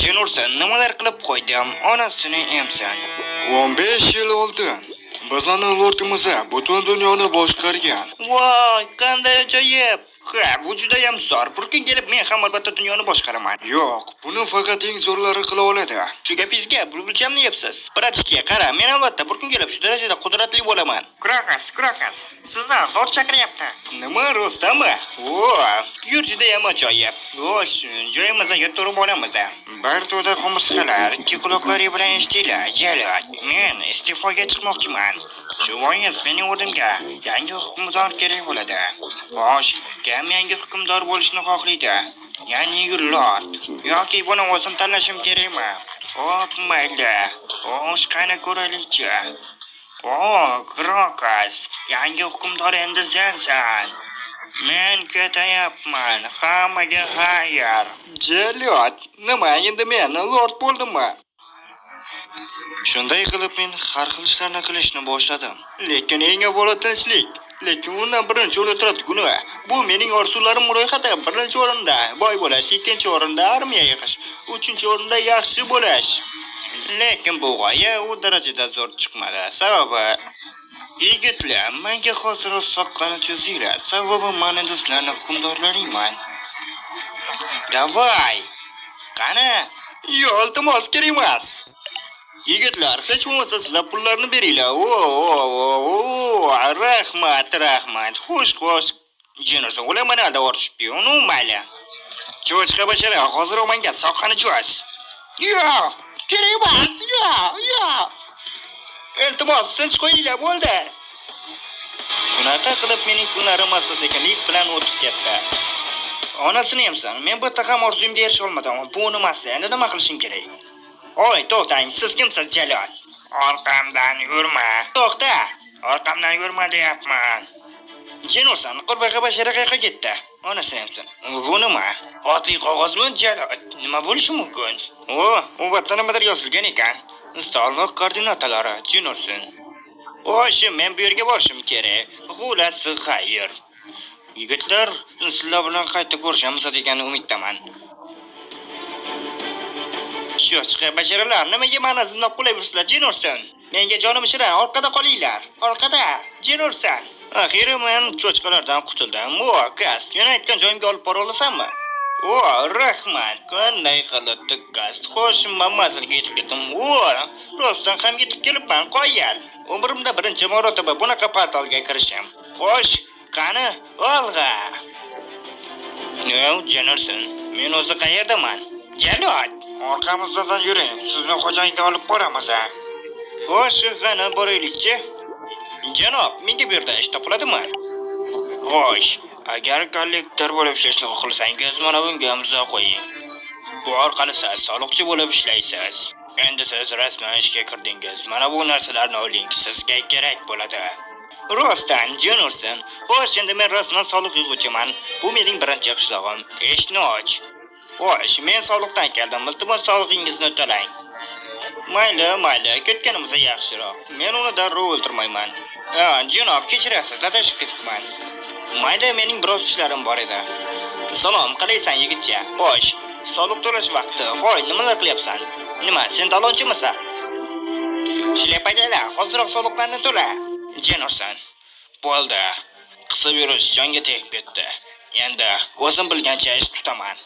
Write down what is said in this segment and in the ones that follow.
Jenursan nimalar qilib qo'ydim? Onasini emsan. 15 yil oldin bizning lordimiz butun dunyoni boshqargan. Voy, qanday ajoyib. Ha, bu juda ham zo'r. Bir kun kelib men ham albatta dunyoni boshqaraman. Yo'q, buni faqat eng zo'rlari qila oladi. Shu gapingizga bulbulchamni yeyapsiz. Bratishga qara, men albatta bir kun kelib shu darajada qudratli bo'laman. Krokas, sizdan zo'r chaqiryapti. Nima rostami? Yur juda ham ajoyib. Xo'sh, joyimizga yetirib olamiz. Bir to'da qumursqalar, ikki quloqlari bilan eshitinglar. Jalot, men iste'foga chiqmoqchiman. Shu bois mening o'rnimga yangi hukmdor kerak bo'ladi. Xo'sh, kim yangi hukmdor bo'lishni xohlaydi? Ya'ni lord yoki buni o'zim tanlashim kerakmi? Mayli. Xo'sh, qani ko'raylikchi. Krokas, yangi hukmdor endi sensan. Men ketayapman. Hammaga xayr. Jalot, nima endi men lord bo'ldimmi? Shunday qilib men har xil ishlarni qilishni boshladim. Lekin eng avvalo tinchlik. Lekin undan birinchi o'rinda turadi guni. Bu mening orzularim ro'yxati birinchi o'rinda boy bo'lish, ikkinchi o'rinda armiya yig'ish, uchinchi o'rinda yaxshi bo'lish. Lekin bu g'oya u darajada zo'r chiqmadi. Sababi yigitlar, menga hozir soqqani cho'zinglar. Sababi men endi sizlarning hukmdorlaringman. Davay. Qani? Yo'q, iltimos kerak emas. Yigitlar, hech bo'lmasa sizlar pullarni beringlar. Rahmat. Xo'sh. Jenursan, ular mana alda o'rishibdi. Uni mayli. Cho'chqa bashara, hozir menga soqqani cho'z. Yo'q, kerak emas. Yo'q. Iltimos, tinch qo'yinglar, bo'ldi. Shunaqa qilib mening kunlarim asta-sekinlik bilan o'tib ketdi. Onasini emsan, men bitta ham orzuyimga erisha olmadim. Bu nimasi? Endi nima qilishim kerak? Oy, to'xtang, siz kimsiz, Jalol? Orqamdan yurma. To'xta, orqamdan yurma deyapman. Jenursan, qurbaqa bashara qayerga ketdi? Onasini emsan. Bu nima? Oddiy qog'ozmi, Jalol? Nima bo'lishi mumkin? U yerda nimadir yozilgan ekan. Installok koordinatalari, Jenursan. Xo'sh, men bu yerga borishim kerak. Xulasi xayr. Yigitlar, sizlar bilan qayta ko'rishamiz degan umiddaman. Cho'chqa basharalar, nimaga meni zindoq qilyapsizlar, Jenursan? Menga jonim shirin, orqada qolinglar. Orqada, Jenursan. Axiri men cho'chqalardan qutuldim. Gast, men aytgan joyimga olib bora olasanmi? Rahmat. Qanday qilib gast? Xo'sh, men manzilga yetib keldim. Rostdan ham yetib kelibman, qo'yal. Umrimda birinchi marotaba bunaqa portalga kirishim. Xo'sh, qani, olg'a. Jenursan, men o'zi qayerdaman? Jalot, orqamizdan yuring. Sizni xo'jayinga olib boramiz. Xo'sh, qani boraylikchi. Janob, menga bu yerda ish topiladimi? Xo'sh, agar kollektor bo'lib ishlashni xohlasangiz, mana bunga imzo qo'ying. Bu orqali siz soliqchi bo'lib ishlaysiz. Endi siz rasman ishga kirdingiz. Mana bu narsalarni oling, sizga kerak bo'ladi. Rostdan, Jenursan. Xo'sh, endi men rasman soliq yig'uvchiman. Bu mening birinchi qishlog'im. Eshitni och. Xo'sh, men soliqdan keldim. Iltimos solig'ingizni to'lang. Mayli, ketganimiz yaxshiroq. Men uni darrov o'ldirmayman. Janob, kechirasiz, adashib ketibman. Mayli, mening biroz ishlarim bor edi. Salom, qalaysan yigitcha? Xo'sh, soliq to'lash vaqti. Voy, nimalar qilyapsan? Nima, sen talonchimisan? Shlepagalar, hozirroq soliqlarni to'la. Jenursan. Bo'ldi. Qisib yurish jonga tegib ketdi. Endi o'zim bilgancha ish tutaman.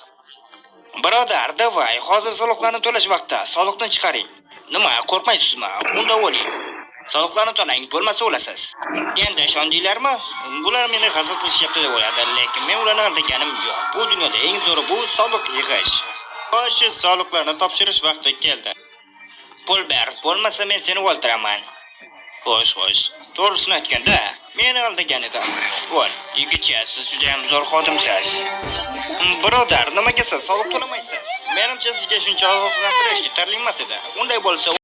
Birodar, davay, hozir soliqlarni to'lash vaqti. Soliqdan chiqaring. Nima, qo'rqmaysizmi? Unda o'ling. Soliqlarni to'lang, bo'lmasa o'lasiz. Endi ishondinglarmi? Bular meni g'azab qilishyapti deb o'yladi, lekin men ularni aldaganim yo'q. Bu dunyoda eng zo'ri bu soliq yig'ish. Xo'sh, soliqlarni topshirish vaqti keldi. Pul ber, bo'lmasa men seni o'ldiraman. Xo'sh. To'g'risini aytganda, meni aldagan edim. Voy, yigitcha, siz juda ham zo'r xodimsiz. Birodar, nimaga siz soliq to'lamaysiz? Menimcha sizga shuncha ogohlantirishga yetarli emas edi. Unday bo'lsa